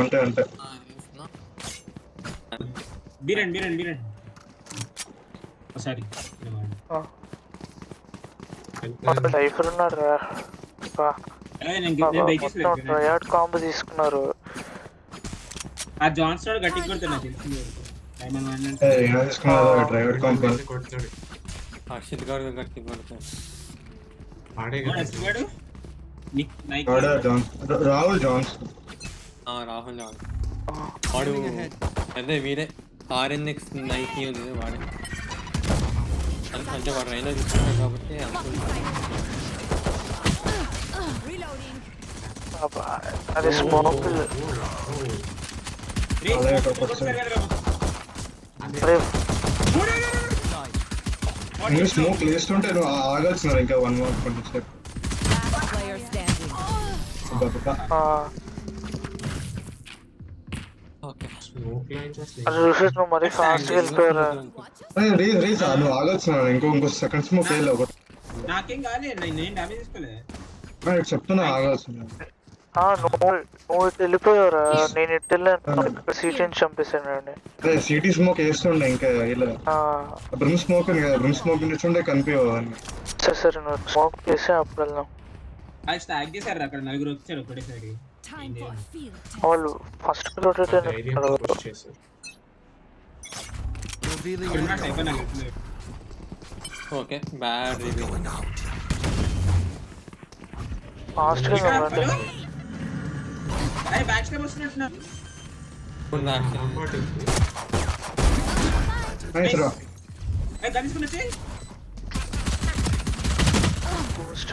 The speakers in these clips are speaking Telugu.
అంటే అంటే బీరండి సారీ సైఫర్ ఉన్నాడు రా. మొత్తం ట్రయాడ్ కాంబో తీసుకున్నారు. ఆ జాన్సన్ గట్టిగా కొడుతున్నా తెలిసింది. డ్రైవర్ కాంపౌండ్ కొడతాడు హర్షిత్ గారు గట్టి కొడతాడు. రాహుల్ జాన్స్ రాహుల్ జాన్ వాడు అదే వీరే RNX 90 ఉంది వాడే. అంటే వాడు రైనా తీసుకుంటాడు కాబట్టి అది స్మోక్. స్మోక్ వేస్తుంటే నువ్వు ఆగాల్సినారు ఇంకా 1 more 20 step. నువ్వు మరి ఫాస్ట్ వెళ్ళిపోయారా? రీస్ నువ్వు ఆగాల్సినారు ఇంకో సెకండ్ స్మోక్ వేయలే. నాకేం కాలేదు, నేను డ్యామేజ్ తీసుకోలే. చెప్తున్నా ఆగాల్సిన. నువ్వు ఇటు వెళ్ళిపోయారా? నేను ఇటు వెళ్ళాను, సీటీని చంపేశాను. సిటీ స్మోక్ వేస్తుండే ఇంకా ఇలా బ్రిమ్ స్మోక్ కదా, బ్రిమ్ స్మోక్ నుంచుండే కనిపించవన్నీ. సరే నువ్వు స్మోక్ చేసి అప్పుడు వెళ్దాం. అది స్టాక్ చేశారు అక్కడ, నలుగురు వచ్చారు ఒకటేసారి. వాళ్ళు first okay bad review. Fast back step వస్తున్నట్టున్నా.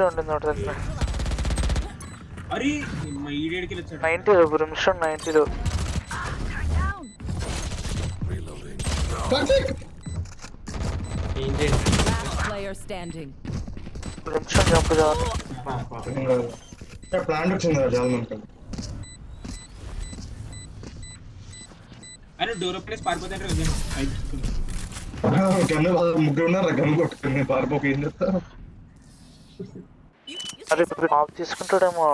ఉంటుంది ఒకటి దగ్గర. అరే ఈడేడికి వచ్చాడు 90 బ్రిమ్స్టోన్ 90. బ్రిమ్స్టోన్ జంప్ చేయాలి. ప్లాన్ వచ్చింది చాలా అరే డోర్ ప్లేస్ పారిపోతాడు. గన్ను ముగ్గురు ఉన్నారు, గన్ను కొట్టుకుని పారిపోక ఏం చెప్తారు. అరే ఆఫ్ తీసుకుంటాడేమో.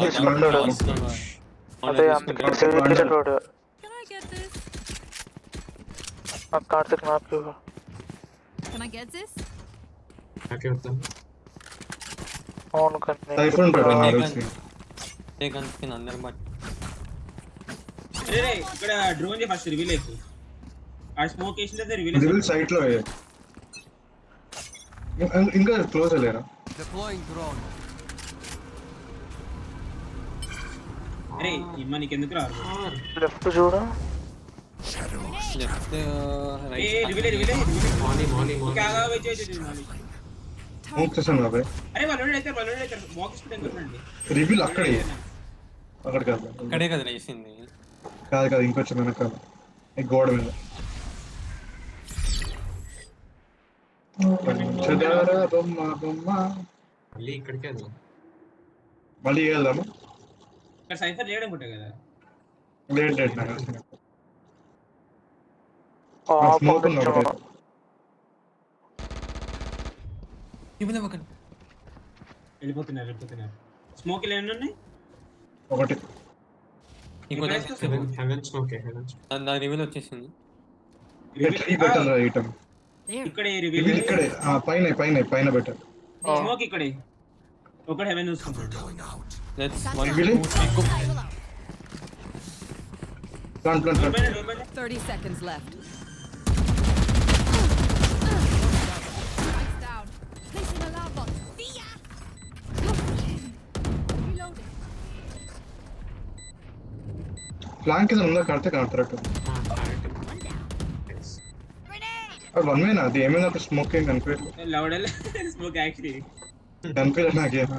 తీసుకుంటాడు అదే అందుకే కార్తిక్ నాకు అవును కానీ అందరు బట్ ఇక్కడ డ్రోన్ ఫస్ట్ రివీల్ అయిపోయి ఆ స్మోక్ వేసిన తర్వాత రివీల్ సైట్ లో ఇంకా క్లోజ్ అయ్యారా? అరే ఇమ్మ నీకెందుకు రారు? లెఫ్ట్ చూడు. లెఫ్ట్ రివీల్ అరే వాళ్ళు రివీల్ అక్కడే కాదు, అక్కడే కదా వేసింది. కాదు ఇంకొంచెం వెనకాల గోడ మీద. మళ్ళీ ఇక్కడికే వెళ్దాం. మళ్ళీ వెళ్దాము. సైఫర్ లేడు అనుకుంటా కదా. లేట్ వెళ్ళిపోతున్నారు. స్మోక్ ఎన్ని ఉన్నాయి? ఒకటి. రివీల్ వచ్చేసింది. ఇక్కడే పైన బెటర్. స్మోక్ ఇక్కడే ఒకటి హెవెన్ చూసుకుంటాడు. 30 seconds left. Down. Placing alarm bot. Reloading. Flank కింద ఉందా? కడితే కరెక్ట్. వన్ వేనా అది? ఏమైనా స్మోకింగ్ కనిపించలేదు. స్మోక్ యాక్చువల్లీ కనిపించలేదు నాకేమో.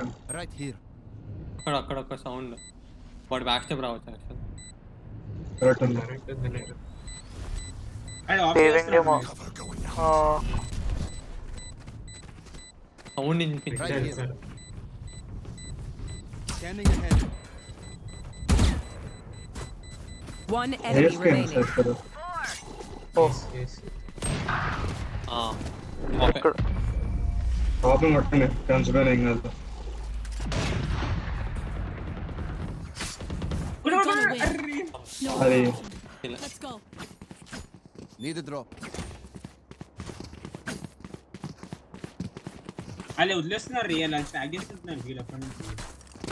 అక్కడ ఒక సౌండ్ వాడు బ్యాక్ స్టెప్ రావచ్చు యాక్చువల్. కరెక్ట్ ఉంది. సౌండ్ వినిపించింది. One enemy remaining. ప్రాబ్లం పట్టుకుని కన్సిడర్ ఏం కాదు. gonna win. No. అది Let's go. Need a drop. అలా వదిలేస్తున్నారు రియల్ వాళ్ళు స్టాక్ చేస్తున్నారు వీళ్ళు అప్పటి నుంచి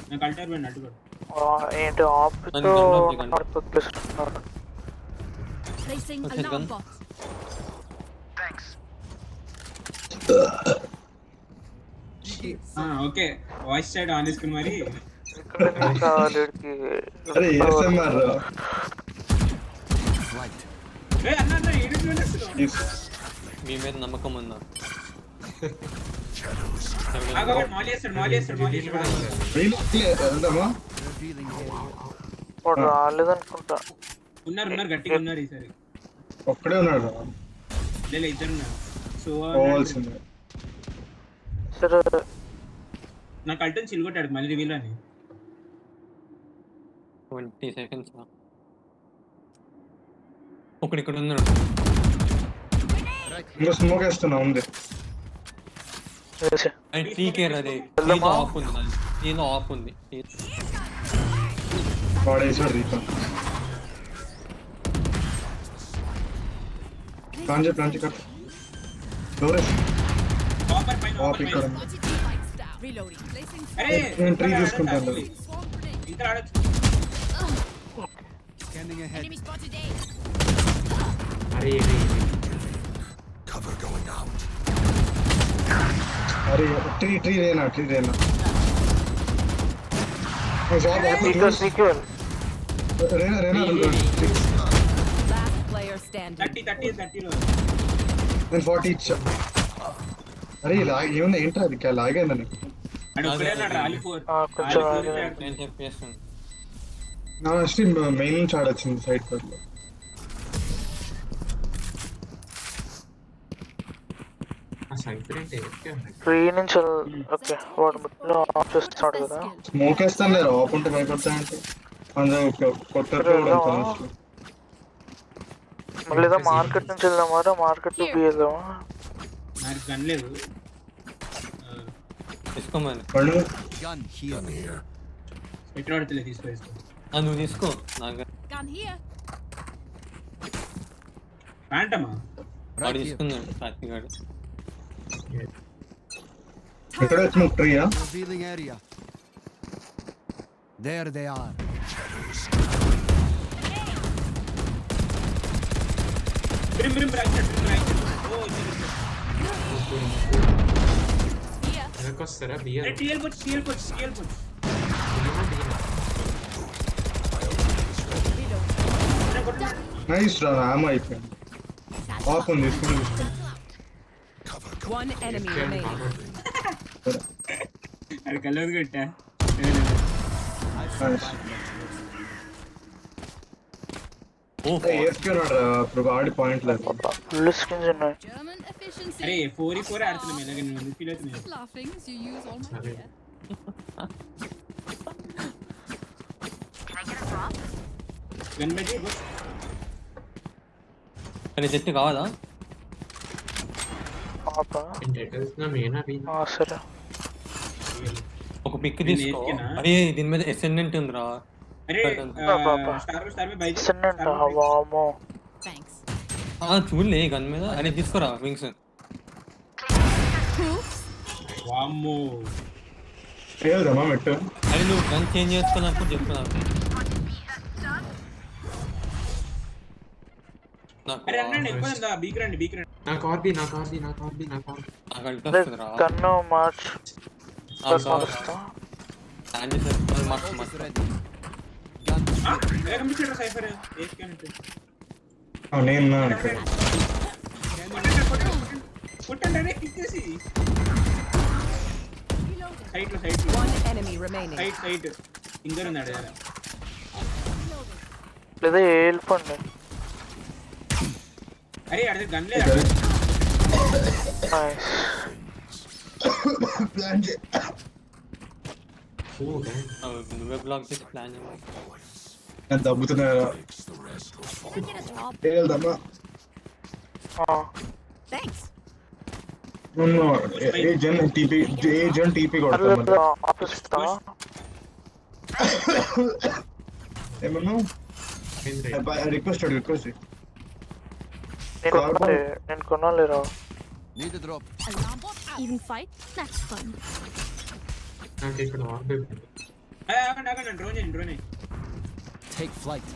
నాకు అల్టర్ పోయింది అటు కూడా ఏంటి ఆపుతో నడిపిస్తున్నారు. Placing Okay, alarm gun. bot. Okay voice side on చేసుకుని మరి ఇక్కడ నుంచి కావాలి వీడికి. అరే ఎస్ఎంఆర్ Flight. అన్న ఏడు వస్తున్నావు మీ మీద నమ్మకం ఉందా? మాల్ చేస్తాడు వెళ్దామా Revealing area. వాడు రాలేదనుకుంటా. ఉన్నారు గట్టిగా ఉన్నారు ఈసారి ఒక్కడే ఉన్నాడు లేదు ఇద్దరు ఉన్నారు సో పోవాల్సిందే. సరే నాకు అల్టన్ చిల్గొట్టాడు మళ్ళీ రివీల్ అని 20 seconds. ఒకడు ఇక్కడ ఉన్నాడు. ఇంకా స్మోక్ వేస్తున్నా ఉంది. చేసే. అండ్ టీకేర్ అది వెళ్దామా? ఆఫ్ ఉంది. ఏదో ఆఫ్ ఉంది. వాడేసాడు దీపం. ప్లాన్ కట్ డోర్ కాపర్ పైన ఆఫ్ ఇక్కడ Lights down. Reloading. Placing అరే నేను ట్రీ చూసుకుంటాను. swarm grenade. ఇంకా ఆడొచ్చు Scanning ahead. Enemy spotted A. Cover going out. అరే tree Reyna sequel Reyna Last player standing. 30 నేను 40 ఇచ్చా. అరే ఏమన్నా ఏంట్రా అది లాగైందని అడు ఒక్కడే ఉన్నాడు ఆలిఫోర్ కొంచెం నేను చెప్పేస్తాను. నా నెక్స్ట్ మెయిన్ నుంచి ఆడొచ్చింది సైడ్ పర్లో. ఫ్రీ నుంచి ఓకే వాడు మొత్తం ఆఫ్ చేస్తున్నాడు కదా. స్మోక్ వేస్తాను లేదు ఆఫ్ ఉంటే భయపడతానంటే అందులో కొత్త మళ్ళీ ఏదో మార్కెట్ నుంచి వెళ్దామారా, మార్కెట్ టు బి వెళ్దామా? నాకు గన్ లేదు తీసుకోమని. Gun here. ఎట్లా ఆడతలే తీసుకో నువ్వు తీసుకో. నాకు Gun here. ప్యాంటమా వాడు Right here. తీసుకున్నాడు సాత్విగాడు. ఎక్కడ స్మోక్ ట్రీయా? Revealing area. There they are. Brim right ఓ Here. అరే టీఎల్ కోచ్ నైస్ రా ఆమె అయిపోయింది. ఆఫ్ ఉంది తీసుకుని One enemy remaining. అది కలదు కొట్టా వేసుకున్నాడు అప్పుడు ఆడి పాయింట్ లేదు. ఫుల్ స్కిన్స్ ఉన్నాయి. German efficiency. అరే 4 ఆడుతున్నాం ఇలాగ నేను ఫీల్ అవుతున్నాను Laughing as you use all my gear. Gun పెట్టి కానీ చెట్టు కావాలా? పాప సరే ఒక పిక్ తీసుకో. అరే దీని మీద ఎసెండెంట్ ఉందిరా. అరే స్టార్ మీద బైక్ సిన్నెంట్ వామో. Thanks. చూడలే గన్ మీద. అరే తీసుకోరా వింగ్స్. వామ్మో ఏదమ్మా మెట్టు అరే నువ్వు గన్ చేంజ్ చేసుకున్నప్పుడు చెప్తున్నా. అరే అన్న ఎక్కువ బీక్ రండి నాకు అల్ట్ వస్తుందిరా. కన్ను March Is ready. Gun A computer cipher A scan నేను ఇక్కడ కొట్టండి అరే కిక్ చేసి Reloading. సైడ్ లో One enemy remaining. Side finger ఉన్నాడు యారా లేదా వెళ్ళిపోండి. అరే అదే గన్ లేదు నైస్. ప్లాన్ చే నువ్వే బ్లాక్ చేసి ప్లాన్ చేయాలి. నేను దబ్బుతున్నారా Get a drop. వెళ్దామా? Thanks. ఏజెంట్ టీపీ కొడతాం. ఆఫీస్ ఏమన్నా రిక్వెస్ట్ నేను కొనాలిరా. Need a drop. Alarm bot out. Even fight? That's fun. నాకు ఇక్కడ ఆర్డర్ ఆగండి డ్రోన్ Take flight.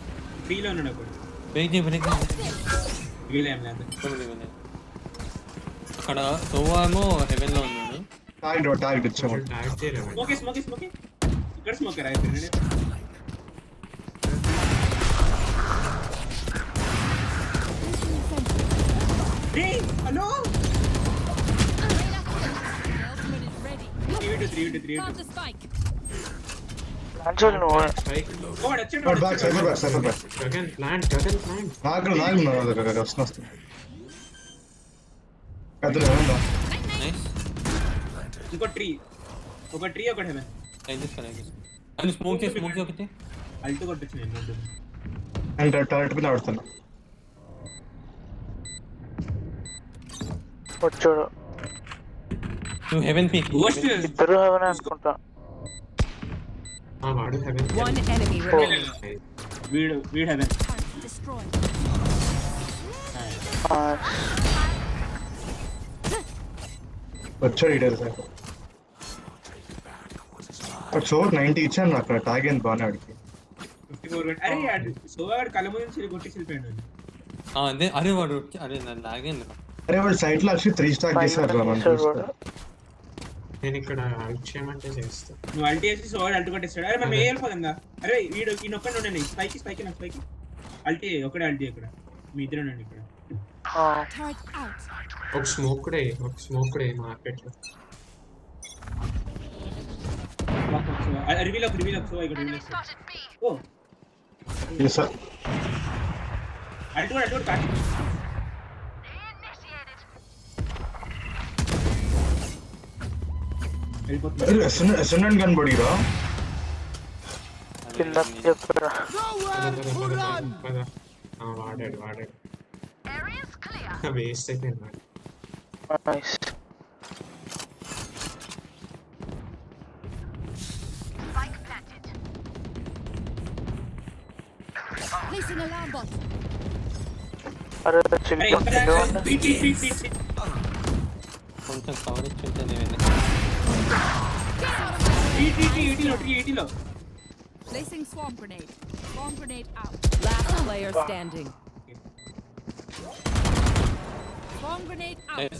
ఫ్రీలో ఉన్నాడు అప్పుడు బ్రేక్ వీలేం లేదు అక్కడ సోవా ఏమో హెవెన్ లో ఉన్నాడు. టార్గెట్ ఇచ్చాము. ట్యాగ్ చేయలేము. స్మోకే ఇక్కడ స్మోకర్ అయిపోయింది. Hello Ultimate is ready. 3v2 Plant the spike. Launcher నువ్వు. స్ట్రైక్ వాడు వచ్చాడు back cipher back Gagan plant నాకు వస్తుంది పెద్దలు ఏమన్నా నైస్ ఇంకో ట్రీ ఒకటి హెవెన్ ఏం చేస్తాను అని స్మోక్ చేసి ఒకటి అల్టు కొట్టొచ్చు నేను ముందు. అండ్ టార్గెట్ మీద ఆడుతున్నా. వచ్చాడు. నువ్వు హెవెన్ పీక్ గోస్ట్ ఇద్దరు హెవెన్ అనుకుంటా. వాడు హెవెన్ One enemy remaining. వీడు హెవెన్ Destroyed. వచ్చాడు డీటెయిల్స్ అక్కడ షోర్ 90 ఇచ్చాను నాకు. అక్కడ టాగ్ అయింది బాగానే ఆడికి. 54 అరే సోవాడు కళ్ళ ముందు నుంచి కొట్టి వెళ్ళిపోయాడు. అదే అరే వాడు అరే నన్ను లాగేంద్ర. అరే వాళ్ళు సైట్ లో వచ్చి 3 స్టాక్ చేశారు. నేను ఇక్కడ హెల్ప్ చేయమంటే చేస్తా. నువ్వు అల్టీ వేసి సోవాడు అల్టు కొట్టేస్తాడు. అరే మనం వెళ్ళిపోదా. అరే వీడు ఈయనొక్కడే ఉండండి. స్పైకి అల్టీ ఒకడే అల్టీ ఇక్కడ మీ ఇద్దరు ఉండండి ఇక్కడ. Turret out. ఒక స్మోక్ కూడా మార్కెట్ లో రివీల్ సో ఇక్కడ రివీల్ ఓ సార్ అల్టు కాటి ఎస్ఎన్ గన్ బడిరా. కింద చెప్పారా. పద. వాడాడు వేస్ట్ అయిపోయింది. నైస్. Placing alarm bot. అరే అరే చిల్లి. కొంచెం కవర్ ఇచ్చుంటే నేను లో Placing swarm grenade. Swarm grenade out. Last player standing. Swarm grenade out.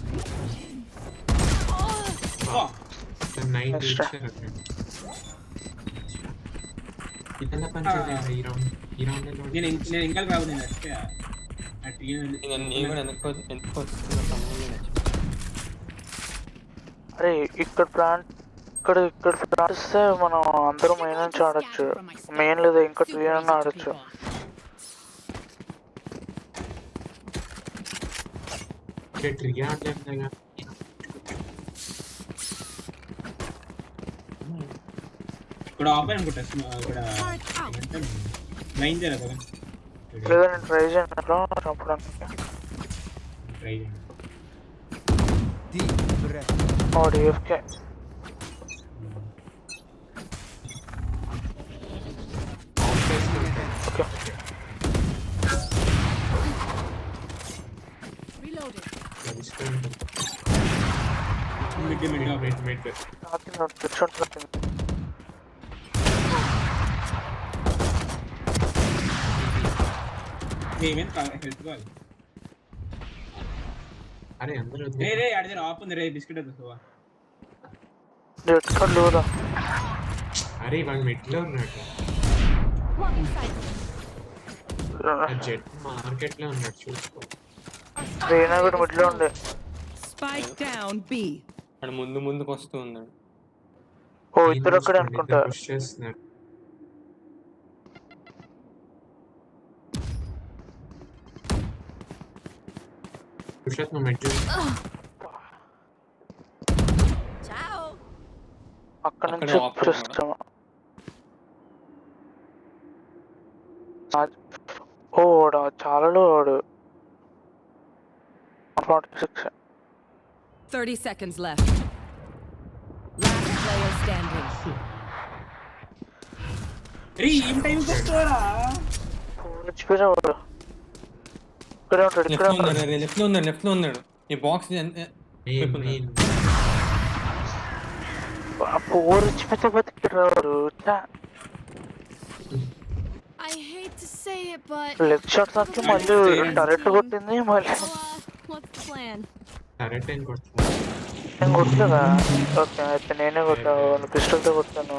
ఓ 90 ఇచ్చారు. ఇతను పనిచేయాలి ఈ రౌండ్ నేను ఇంకా రావు. నేను వచ్చే ఆ ట్రీ నేను కూడా ఎందుకు వస్తున్నా సంబంధం. అరే ఇక్కడ ప్లాంట్ ఇస్తే మనం అందరూ మెయిన్ నుంచి ఆడొచ్చు. మెయిన్ లేదా ఇంకా 3 అన్న ఆడొచ్చు. ట్రీ ఆడలేము. ఇక్కడ ఆఫ్ అనుకుంటా. ఇక్కడ లైన్ చేయరా కదా లేదా నేను ట్రై చేయను చంపడానికి. ట్రై చేయండి. Deep breath. డిఎఫ్కే. ఓకే. Reloading. మిడ్ నాకు తెచ్చుంటుంది. ఏమేం హెల్త్ కావాలి. అరే అందరూ రే అడిదే ఆఫ్ ఉంది రే. బిస్కెట్ అది సోవా రెడ్ కార్డ్ లేదా. అరే వాడు మిడ్లో ఉన్నాడు. జెట్ మార్కెట్ లో ఉన్నాడు చూసుకో. రేనా కూడా మిడ్లో ఉండే. Spike down B. అక్కడ ముందుకు వస్తూ ఉన్నాడు. ఓ ఇద్దరు అక్కడే అనుకుంటా. పుష్ చేస్తున్నారు. పుషత్ నువ్వు మెట్టు Ciao. అక్కడ నుంచి చూస్తాము. ఓ వాడు చాలాలో వాడు 46. 30 seconds left. Last player standing. రే ఏం టైం వస్తారా మర్చిపోయినా వాడు ఇక్కడే ఉంటాడు ఇక్కడే లెఫ్ట్ లో ఉంటాడు ఉన్నాడు, లెఫ్ట్ లో ఉన్నాడు, లెఫ్ట్ లో ఉన్నాడు. ఈ బాక్స్ మెయిన్ పోరు ఇచ్చిపోతే బతికి రాడు I hate to say it, but leg shots అంటే మళ్ళీ డైరెక్ట్ కొట్టింది మళ్ళీ so, what's the plan? Correct time కొడుతున్నా. నేను కొట్టలేదా ఓకే అయితే నేనే కొట్టాను పిస్టల్తో కొట్టాను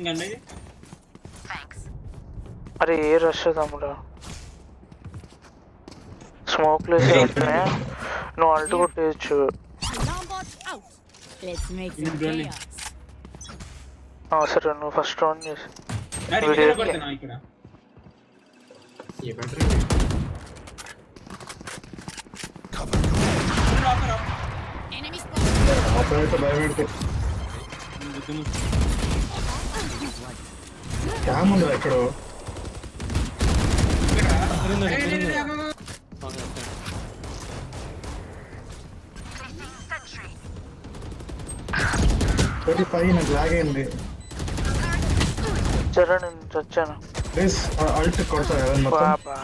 గండి అరే ఏ రష్ తమ్ముడు స్మోక్ లేసి వెళ్తేనే నువ్వు alt కొట్టేయచ్చు Alarm bot out. Let's make some Running. chaos. సరే నువ్వు ఫస్ట్ రౌండ్ చేసి కొడుతున్నా ఇక్కడ ఏమంటారు Enemy spotted. అప్పుడైతే భయం పెడితే క్యామ్ ఉందా ఎక్కడో పై నాకు లాగ్ అయింది సరే నేను చచ్చాను ప్లీజ్ అల్ట్ కొడతా కదా మొత్తం బాబా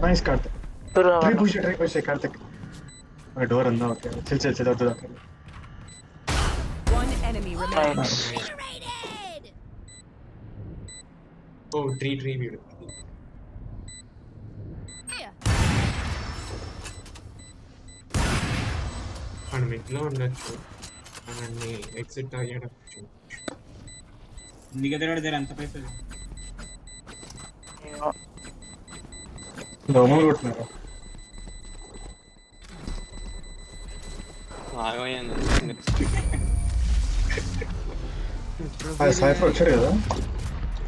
nice Karthik try push Karthik door ఉందా ఓకే చిల్ వద్దు okay One enemy remaining. Nice ఓ ట్రీ వీడు Here. మనం ఇంట్లో ఉండొచ్చు మనల్ని ఎగ్జిట్ అయ్యేటప్పుడు నీకు ఎదురాడు అంత పైసలు దోమలు కొట్టినారు ఆగోయాను. సైఫర్ వచ్చాడు కదా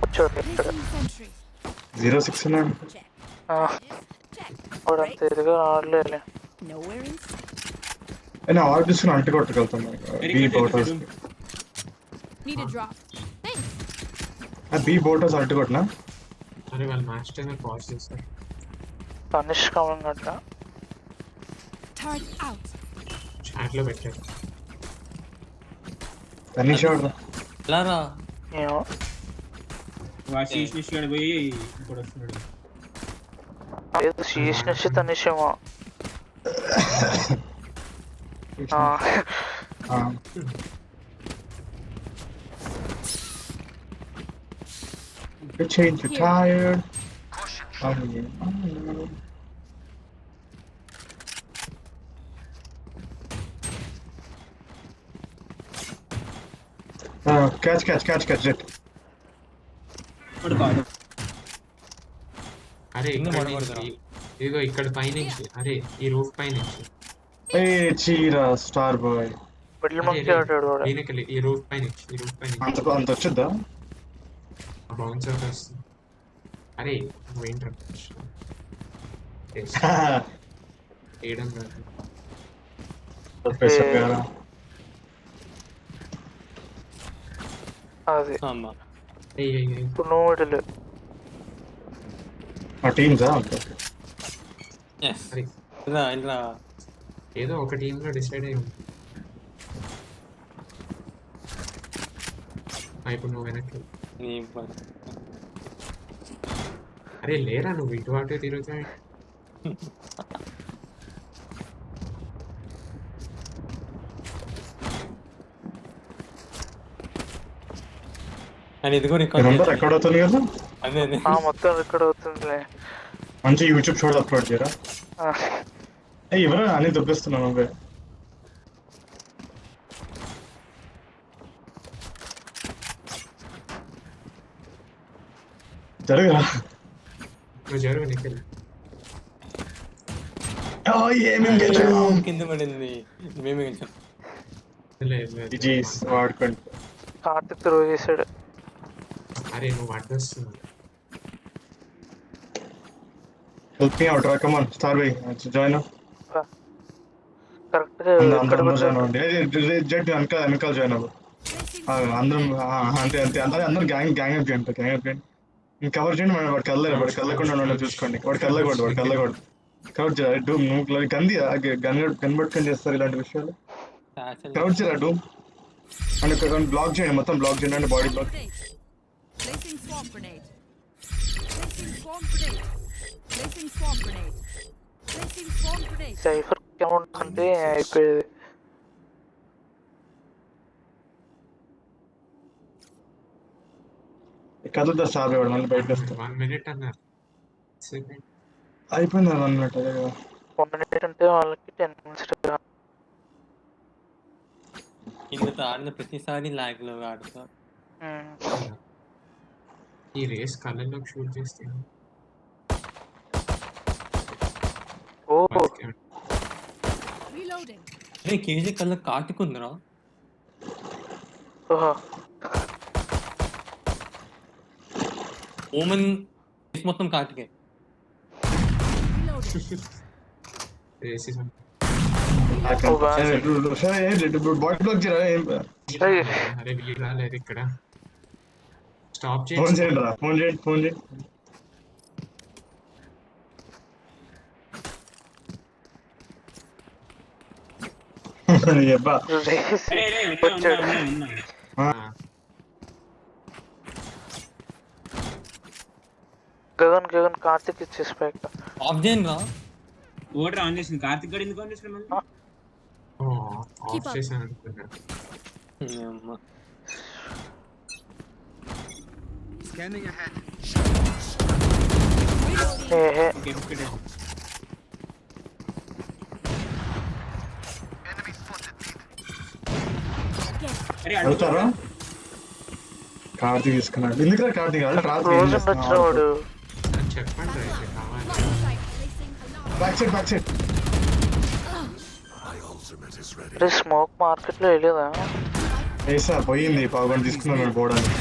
వచ్చాడు ఇక్కడ Placing sentry. 06 ఉన్నాడు Check. Check. వాడు అంత ఇదిగా ఆడలేదు Nowhere in sight. అయినా ఆర్డర్ తీసుకుని అంటు కొట్టగలుగుతాం బీ బోటర్స్ Need a drop. Thanks. B బోటర్స్ అంటు కొట్టినా అరే వాళ్ళు మ్యాచ్ టైం పాజ్ చేస్తారు. తనిష్ కమింగ్ అంట Turret out. చాట్లో పెట్టారు. తనీష్ ఆడరా ఎలా రా? ఏమో శీష్ నిష్గాడు పోయి ఇప్పుడు వస్తున్నాడు లేదు శీష్ నుంచి తనిష్ ఏమో change your tire catch it పడుకోవాలి అరే కింద ఇక్కడ పడకూడదురా. నుంచి, ఇదిగో ఇక్కడ పైనుంచి అరే ఈ రూఫ్ పైనుంచి hey చీరా స్టార్ బాయ్ మిడిల్ మంకి ఆడాడు వాడు దీనికి ఈ రూఫ్ పైనుంచి అంత వచ్చుద్దా బౌన్స్ అవుట్ వస్తుంది. అరే నువ్వేంట్రా వేయడం కాదు. అది అమ్మా. ఇప్పుడు నువ్వు మిడిల్ ఆ టీమ్సా Yes. ఇలా ఏదో ఒక టీమ్ లో డిసైడ్ అయ్యి ఉంది. ఇప్పుడు నువ్వు వెనక్కి నీ అరే లేరా నువ్వు ఇటు అటు తిరుగుతా అని ఇదిగో నెంబర్ రికార్డ్ అవుతుంది కదా అదే అదే. మొత్తం రికార్డ్ అవుతుందిలే మంచి యూట్యూబ్ షోస్ అప్లోడ్ చేయరా ఎవరు అని దొబ్బిస్తున్నాను నువ్వే జరగరా నువ్వు జరుగు నిఖిల్. ఏమేమి గెలిచాం కింద పడింది మేమే గెలిచాం. జీస్ వాడుకోండి కార్తిక్ త్రో చేసాడు అరే నువ్వు అడ్డొస్తున్నావు. హెల్ప్ మీ అవుట్ రా come on star by join correct గా అందరం జాయిన్ అవ్వండి జెడ్ వెనకాల జాయిన్ అవ్వు అందరం అంతే అంతే అందరం గ్యాంగ్ అప్ చేయండి గ్యాంగ్ అప్ చేయండి కవర్ చేయండి వాడు కదలేదు వాడు కదలకుండా ఉండడం చూసుకోండి వాడు కదలకూడదు కవర్ చేయాలి డూమ్ నువ్వు గంది గన్ పట్టుకొని చేస్తారు ఇలాంటి విషయాలు కవర్ చేయరా డూమ్ అని బ్లాక్ చేయండి, మొత్తం బ్లాక్ చేయండి అంటే body block. Placing swarm grenade. Placing swarm grenade. Placing swarm grenade. Placing swarm grenade. Cipher count అంటే అయిపోయేది. కదులుతా స్టాప్ ఇవ్వడం మళ్ళీ బయటకు వస్తాం. 1 minute అన్నారు. Second. అయిపోయింది 1 minute అదే కదా. 1 minute అంటే వాళ్ళకి 10 minutes. ఇందుతో ఆడిన ప్రతిసారి లాగ్ లో ఆడుతా. ఈ రేస్ కళ్ళలోకి షూట్ చేస్తే ఓ Reloading. అరే కేజీ కళ్ళ కాటుకుందిరా. ఓహో ఓమన్ మొత్తం కాటుకే. Reloading. రేసిజం. బాడీ బ్లాక్ చేయరా. అరే వీడు రాలేదు ఇక్కడ. స్టాప్ ఫోన్ చేయండి. చేయండి రా, ఫోన్ చేయండి. అబ్బా రేస్ అరే రే వచ్చాడు. గగన్ కార్తిక్ ఇచ్చేసి పైకి. ఆఫ్ చేయండి రా. ఓటర్ ఆన్ చేసింది. కార్తిక్ గడు ఎందుకు ఆన్ చేసిన మళ్ళీ? ఆఫ్ చేశాను అనుకున్నా. అమ్మా. Scanning ahead. ఏహే ఓకే ఓకే. అరే అడుగుతారా కార్తీక్ తీసుకున్నాడు. ఎందుకురా కార్తీక్ రోజు వచ్చిన వాడు చెప్పండి రా, ఇది కావాలి. Placing alarm. బ్యాక్ సైడ్ అరే స్మోక్ మార్కెట్ లో వెళ్ళేదా? వేసా పోయింది పావుగొని తీసుకున్నాను పోవడానికి.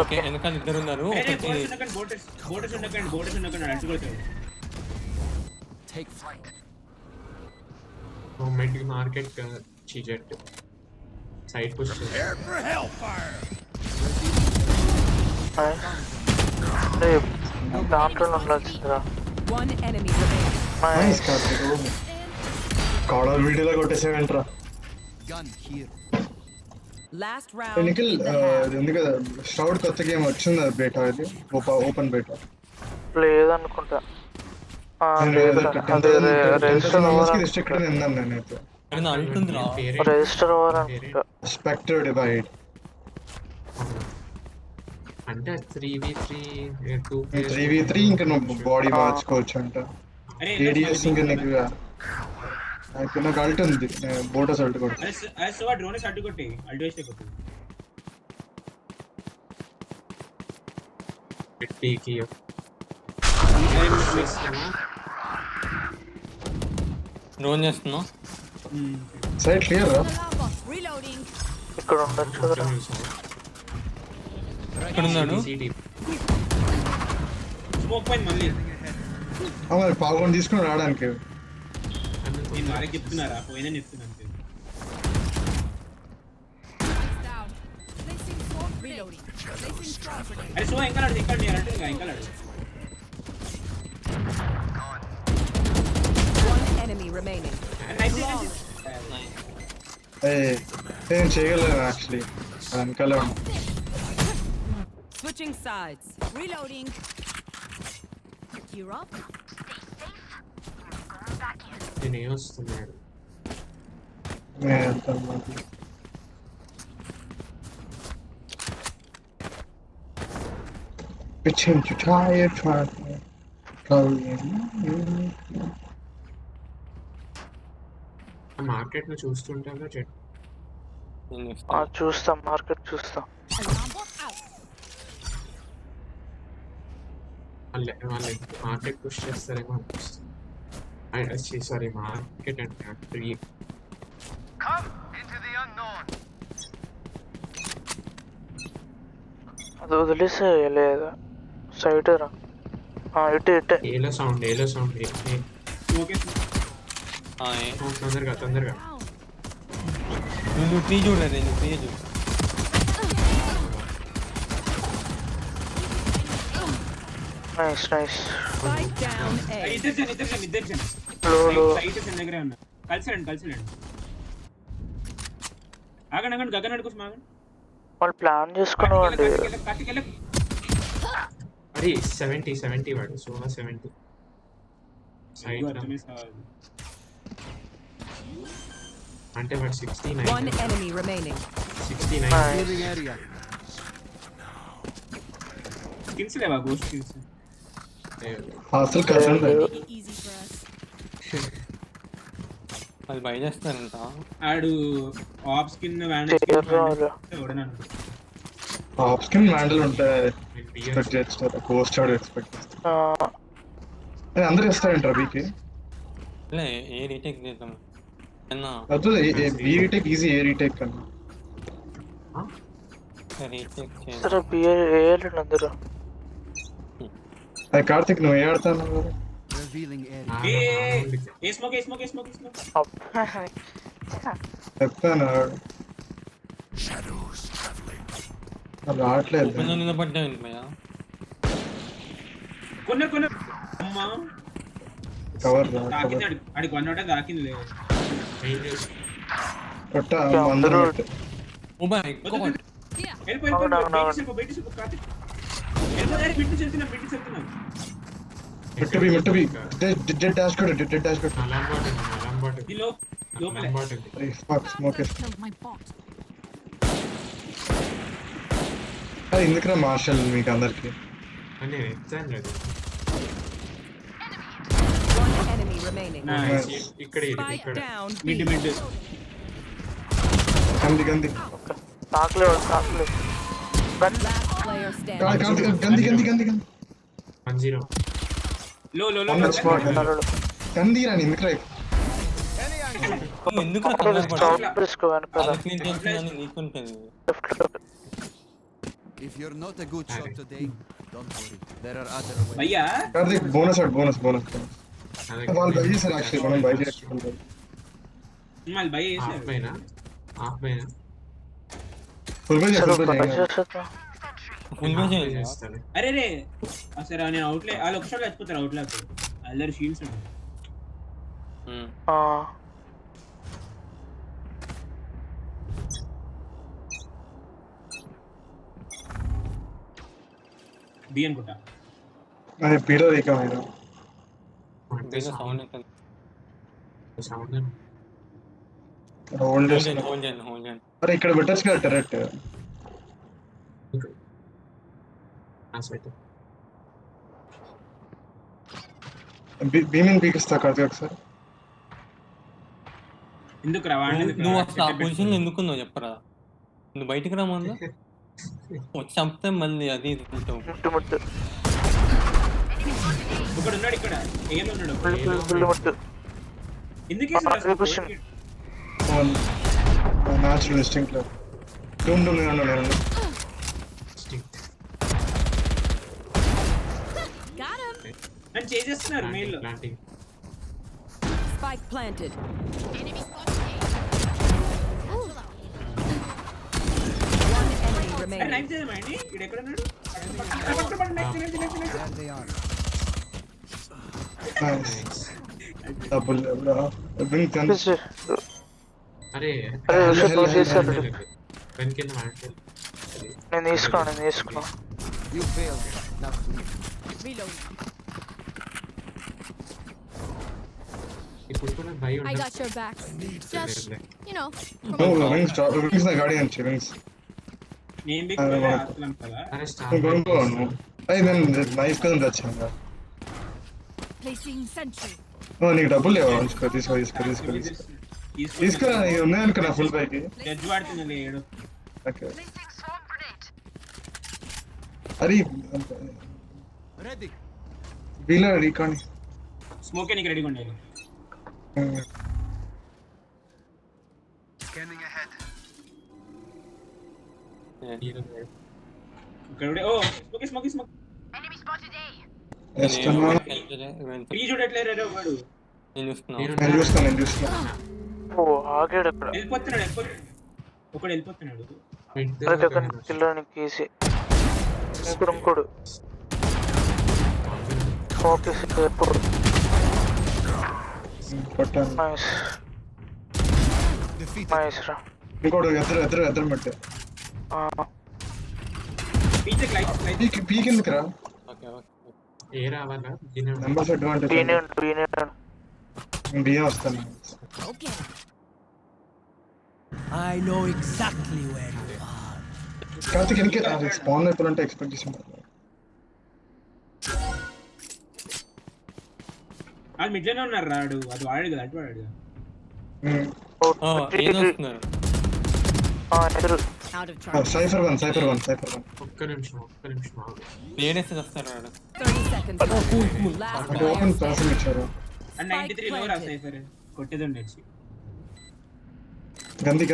ఓకే వెనకాల ఇద్దరు ఉన్నారు. అరే ఒకటి బోటస్ ఉండకండి అడ్డుకోవచ్చు. Take flight. మూమెంట్ మార్కెట్ చీజెట్ సైడ్ పుష్. అరే దాంట్లో ఉండాల్సిందిరా. One enemy remaining. నైస్ కార్తీక్. కాడర్ వీడియోలో కొట్టేసేవేంట్రా. Gun here. Last round. Nikhil in the half. ఉంది కదా స్టౌడ్ కొత్త గేమ్ వచ్చింది బేటా, అది ఓపెన్ బేటా. లేదనుకుంటా. లేదురా అదే రిజిస్టర్ అవ్వాలనుకుంటా. రిస్ట్రిక్టెడ్ విన్నాను నేనైతే. అది అంటుందిరా. రిజిస్టర్ అవ్వాలనుకుంటా. స్పెక్టర్ డివైడ్ అంటే 3v3 2 3v3 ఇంకా నువ్వు బాడీ మార్చుకోవచ్చు అంట. అరే ఏడిఎస్ ఇంకా నీకు నాకు అల్ట్ ఉంది, బోటస్ అల్ట్ కూడా. అరే సో డ్రోన్ అడ్డు కొట్టి అల్ట్ వేస్తే కొట్టు. పెట్టికి డ్రోన్ చేస్తున్నా. సైడ్ క్లియర్ రా. Alarm bot. Reloading. ఇక్కడ ఉండొచ్చు కదా. ఇక్కడ ఉన్నాడు. స్మోక్ పోయింది మళ్ళీ. మరి పావుకొని తీసుకుని రావడానికి. నేను వాళ్ళకి చెప్తున్నారా పోయినా చెప్తున్నాను. Lights down. Placing swarm. Reloading. Placing swarm grenade. అరే సో ఇంకా లాడు ఇక్కడ నేను అంటుంది ఇంకా లాడు. One enemy remaining. నేను చేయగలను యాక్చువల్లీ, వెనకాలే ఉన్నా. Switching sides. Reloading. You're up. నేను వస్తున్నాడు. నేను వెళ్తాను మరి. Pitching to tire truck. Market ను చూస్తుంటాగా చెట్టు. నేను ఇస్తాను. చూస్తాం మార్కెట్ చూస్తాం. Alarm bot out. వాళ్ళ మార్కెట్ పుష్ చేస్తారేమో అనిపిస్తుంది. సారీ మార్కెట్ అంటే 3. అది వదిలేసే లేదా సైడ్ రా. ఇటు ఏలో సౌండ్ ఓకే తొందరగా Down. నువ్వు త్రీ చూడలేదు, నువ్వు త్రీ చూడు. Nice Spike down A. ఇద్దరు జన లో సైట్ దగ్గరే ఉన్నా. కలిసి రండి ఆగండి గగన్ అడుగుతాం ఆగండి. వాళ్ళు ప్లాన్ చేసుకున్నామండి. కార్తికెళ్ళ అరే 70 వాడు సోనా 70 సైడ్ అంటే వాడు 69 One enemy remaining. 69 Clearing area. Skins లేవా గోస్ట్ స్కిన్స్? అసలు కసండి Make it easy for us. వాళ్ళు బై చేస్తారంట. ఆడు ఆఫ్ స్కిన్ ఎవడన్నాను టాప్ స్కిన్ హ్యాండిల్ ఉంటే ఎక్స్పెక్ట్ చేస్తారు, కోస్ట్ ఆడు ఎక్స్పెక్ట్ చేస్తారు. అది అందరూ ఇస్తారంటారు బీకి. లే ఏ రీటేక్ చేద్దాం అన్నా. అది బీ రీటేక్ ఈజీ, ఏ రీటేక్ కన్నా. రీటేక్ చేద్దాం. సరే వేయాలి అందరూ. అది కార్తిక్ నువ్వు ఏ ఆడతాను కదా? Revealing area. ఏ స్మోక్ చెప్తాను అది రావట్లేదు. కొంచెం నిలబడ్డావు భయ్యా. కొన్నారు అమ్మా కవర్ తాకింది ఆడికి కొన్నోటే తాకింది లేదు. కొట్ట అందరూ కొట్టు. ఓ బాయ్ ఎక్కువ కొట్టు. బయట కార్తిక్ బిట్టి చెప్తున్నాం మిట్టు బి డెడ్ డాష్ కొట్టు, డెడ్ డాష్ కొట్టు. అలంబాట్ ఈ లోపలే స్మోక్ Killed my bot. అది ఎందుకురా మార్షల్ మీకు అందరికి? అంటే ఎగ్జామ్ లేదు One enemy remaining. ఇక్కడ Spike down. మిడ్ గంది తాకలేవు. Last player standing. గంది 10 లో గంది రాని ఎందుకురా? ఎందుకు వెనకాల క్లీన్ చేస్తున్నాను నీకుంటుంది. If you're not a good shot today, don't worry. There are other ways. భయ్యా కార్తిక్ బోనస్ వాళ్ళు బై చేశారు. యాక్చువల్లీ మనం బై చేయాలి. మళ్ళీ భయ చేసారు. ఆఫ్ పైన ఫుల్ బై చేయాలి. ఫుల్ గా చేయాలి. చేస్తాను అరే రే అసలు నేను అవుట్లే వాళ్ళు ఒకసారి చచ్చిపోతారు అవుట్లే అందరు షీల్డ్స్ ఉంటాయి. బి అనుకుంటా అది పీడో రేఖమైన సౌండ్ ఎంత సౌండ్ హోల్డ్ హోల్డ్ చేయండి. అరే ఇక్కడ పెట్టచ్చు కదా టెరెట్. బీమింగ్ పీకిస్తా కార్తిక్ ఒకసారి. ఎందుకు రా నువ్వు అసలు ఆ పొజిషన్ ఎందుకున్నావు చెప్పరా? నువ్వు బయటికి రామన్నా వచ్చి చంపితే మళ్ళీ అది తింటావు. ఒకడు ఉన్నాడు ఇక్కడ ఏం ఉన్నాడు ఎందుకు న్యాచురల్ ఇన్స్టింక్ట్ లో Got him. నన్ను చేసేస్తున్నారు మెయిల్ లో. Spike planted. One enemy అరే remaining. నైఫ్ చేద్దామండి ఇక్కడ ఎక్కడ ఉన్నాడు? There they are. డబుల్ అరే చేశారు. వెనకెళ్ళి నేను తీసుకున్నా. You failed. Now Reload. ఇప్పుడు కూడా భయం I got your back. Just, you know. Wings నా గాడి అంచి వింగ్స్ నేను బిక్కులే అసలు కదా. అరే కొనుక్కోను. అయ్యి నేను నైఫ్ కదా తెచ్చాను. Placing sentry. నీకు డబ్బులు లేవా? తీసుకురా ఉన్నాయనుకున్నా ఫుల్ పైకి. జడ్జ్ వాడుతుంది ఏడు. ఓకే అరే ready. వీళ్ళ రీకాని స్మోకే నీకు రెడీగా ఉండాలి. Scanning ahead. ఇక్కడ ఓ స్మోకే ఈ చూడట్లేరు రే వాడు. నేను చూస్తున్నా. ఓ ఆగాడు అక్కడ. వెళ్ళిపోతున్నాడు ఒకడు వెళ్ళిపోతున్నాడు. పిల్లానికి ఈజీ. ఇంకోడు ఫోకస్ ఎప్పుడు. కొట్టాను. Nice Defeated. నైస్ రా. ఇంకోటి ఎద్దరు పెట్టే పీచే లైట్ పీక్ ఎందుకురా ఓకే ఓకే ఏ రావాలా దీని నెంబర్స్ అడ్వాంటేజ్ బియ్యం వస్తాను Okay. I know exactly where you are. Karthik എനിക്ക് స్పాన్ అయిపోవాలంటే ఎక్స్పెక్ట్ చేసి వాళ్ళు మిడ్లోనే ఉన్నారు రాడు అది వాడాడు కదా అటు వాడాడు కదా ఏదో వస్తున్నారు Out of charge. Cipher one ఒక్క నిమిషం ఆగు. ప్లేడేసి వస్తారు వాడు 30 seconds left. Last అంటే ఓపెన్ ప్లాసింగ్ ఇచ్చారు అండ్ 93 లో రా సైఫర్ కొట్టేది ఉండొచ్చు గంది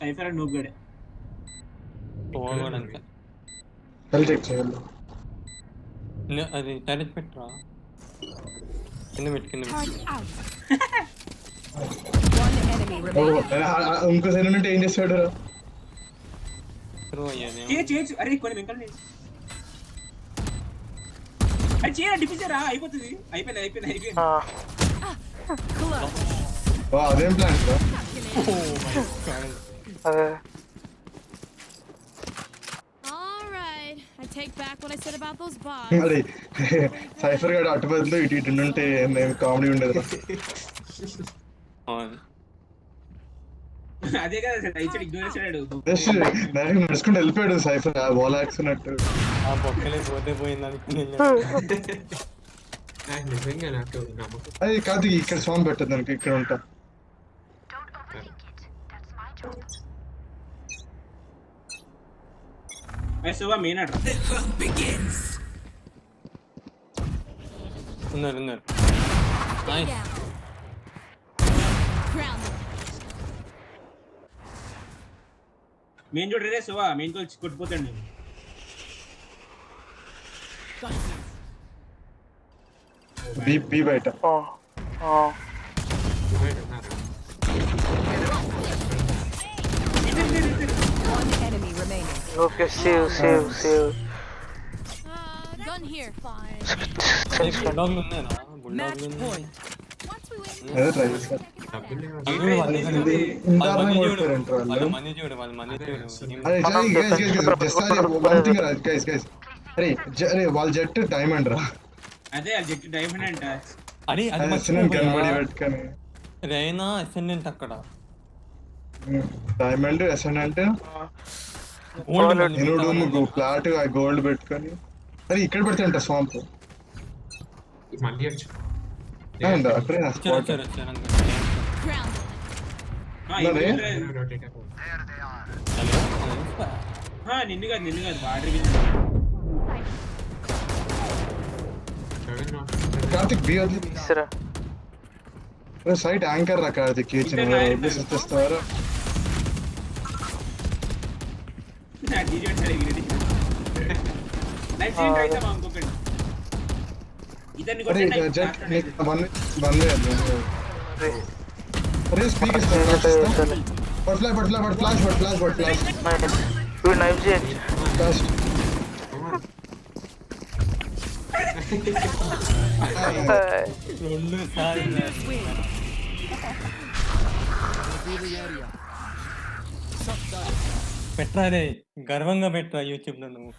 సైఫర్ నూబ్ గడే పోవాడు అంతే హెల్ చెక్ చేయాలి అది టైలెట్ పెట్టరా కింద పెట్టు Turret out. One enemy remaining. ఇంకో సైడ్ ఉంటే ఏం చేస్తాడు రా త్రూ అయ్యాది చేయొచ్చు అరే కొన్ని వెంకల్ అది చేయ డిఫిజరా అయిపోతుంది అయిపోయింది Close. అదేం ప్లాన్ రా All right. I take back what I said about those bots. అరే సైఫర్ గాడు అటు బదులు ఇటు ఉంటే కామెడీ ఉండదు అదే కదా టైచర్ ఇగ్నోర్ చేశాడు జస్ట్ డైరెక్ట్ నడుచుకుంటూ వెళ్ళిపోయాడు సైఫర్ బాల్ యాక్సినట్టు ఆ బొక్కలే పోతే పోయింది నిజంగా నాకు నమ్మకం అది కాదు ఇక్కడ స్వామి పెట్టదు దానికి ఇక్కడ ఉంటా సువా మెయిన్ ఆట ఉన్నారు Stay nice down. Grounded. Main చూడరే సువా మెయిన్ కోల్ కొట్టిపోతాడు నేను బి బయట One enemy remaining. Okay save Gun here. Fine. బుల్డాగ్లు ఉన్నాయా Match బుల్డాగ్లు point. Once we win, ఏదో ట్రై చేస్తారు డబ్బులు లేవు. వాళ్ళ మనీ చూడు అరే వన్ థింగ్ రా గైస్ అరే వాళ్ళ జెట్ డైమండ్ రా అదే అది జెట్ డైమండ్ అంట అరే అది కనబడి పెట్టుకొని రైనా అసెండెంట్ అక్కడ డైమండ్ ఎసెండెంట్ గోల్డ్ ఎనుడు ఫ్లాట్ గోల్డ్ పెట్టుకొని అరే ఇక్కడ పెడతాంట స్వాంప్ మళ్ళీ వచ్చి అక్కడే స్పాట్ grounded. రొటేట్ నిన్ను కాదు వాటర్ కార్తిక్ బి అది సైట్ యాంకర్ రా కార్తిక్ తెస్తారా ఇతన్ని అరే కొట్టండి జెట్ వన్ అరే స్పీక్ ఫ్లాష్ నైఫ్ చేయండి ఫ్లాష్ రెండు సార్లు పెట్టరా రే గర్వంగా పెట్టరా యూట్యూబ్ లో నువ్వు